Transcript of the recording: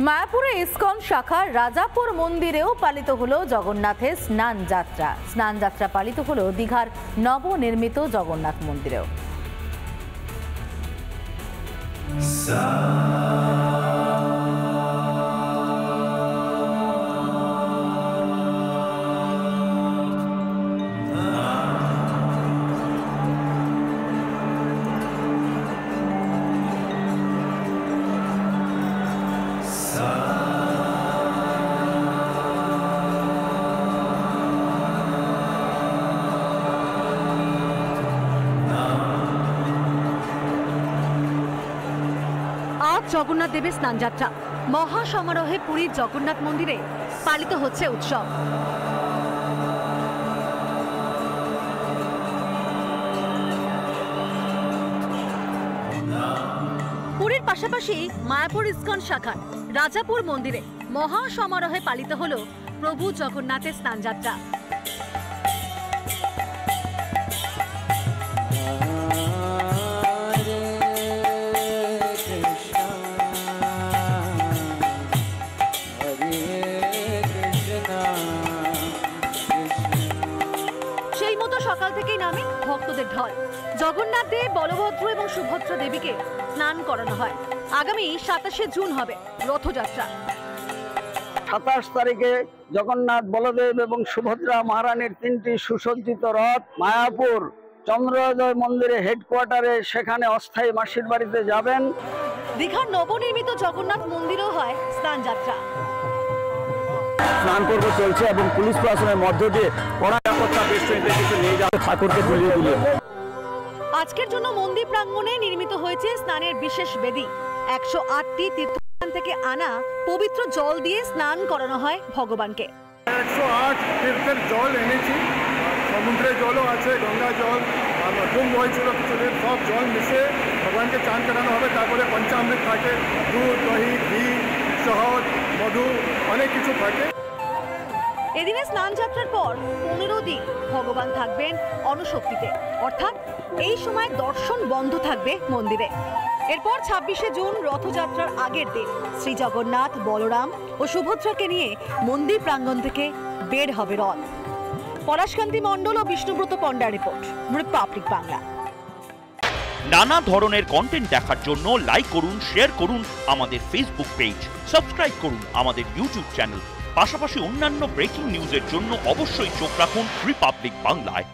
মায়াপুরে ইসকন শাখার রাজাপুর মন্দিরেও পালিত হলো জগন্নাথের স্নান যাত্রা। স্নান যাত্রা পালিত হলো দীঘার নবনির্মিত জগন্নাথ মন্দিরেও। জগন্নাথ দেবের স্নানযাত্রা মহা সমারোহে পুরীর জগন্নাথ মন্দিরে পালিত হচ্ছে উৎসব। পুরীর পাশাপাশি মায়াপুর ইসকন শাখার রাজাপুর মন্দিরে মহা সমারোহে পালিত হল প্রভু জগন্নাথের স্নানযাত্রা। সকাল থেকেই নামে ভক্তদের ঢল। জগন্নাথ দেব, বলভদ্র এবং সুভদ্রা দেবীকে স্নান করানো হয়। আগামী 27শে জুন হবে রথযাত্রা। 27 তারিখে জগন্নাথ, বলদেব এবং সুভদ্রা মহারানীর 3টি সুসজ্জিত রথ মায়াপুর চন্দ্রোদয় মন্দিরে হেডকোয়ার্টারে, সেখানে অস্থায়ী মাসির বাড়িতে যাবেন। দীঘার নবনির্মিত জগন্নাথ মন্দিরেও হয় স্নান যাত্রা। স্নান পর্ব চলছে এবং পুলিশ প্রশাসনের মধ্য দিয়ে কড়া নিরাপত্তা বেষ্টনীতে কিছু নিয়ে যাওয়া ঠাকুরকে তুলিয়ে তুলে। আজকের জন্য মন্দির প্রাঙ্গণে নির্মিত হয়েছে স্নানের বিশেষ বেদি। 108টি তীর্থস্থান থেকে আনা পবিত্র জল দিয়ে স্নান করানো হয় ভগবানকে। 108 তীর্থের জল এনেছি, সমুদ্রের জলও আছে, গঙ্গা জল আর কুম্ভ হয়েছিল কিছুদিন, সব জল মিশে ভগবানকে চান করানো হবে। তারপরে পঞ্চামৃত থাকে, দুধ, দহি, ঘি, শহদ, মধু, অনেক কিছু থাকে। এদিনে স্নান যাত্রার পর 15 দিন ভগবান থাকবেন অণুশক্তিতে, অর্থাৎ এই সময় দর্শন বন্ধ থাকবে মন্দিরে। এরপর 26শে জুন রথযাত্রার আগের দিন শ্রী জগন্নাথ, বলরাম ও সুভদ্রাকে নিয়ে মন্দির প্রাঙ্গণ থেকে বের হবে রথ। পলাশকান্তি মণ্ডল ও বিষ্ণুব্রত পণ্ডার রিপোর্ট, রিপাবলিক বাংলা। নানা ধরনের কন্টেন্ট দেখার জন্য লাইক করুন, শেয়ার করুন আমাদের ফেসবুক পেজ, সাবস্ক্রাইব করুন আমাদের ইউটিউব চ্যানেল। পাশাপাশি অন্যান্য ব্রেকিং নিউজের জন্য অবশ্যই চোখ রাখুন রিপাবলিক বাংলায়।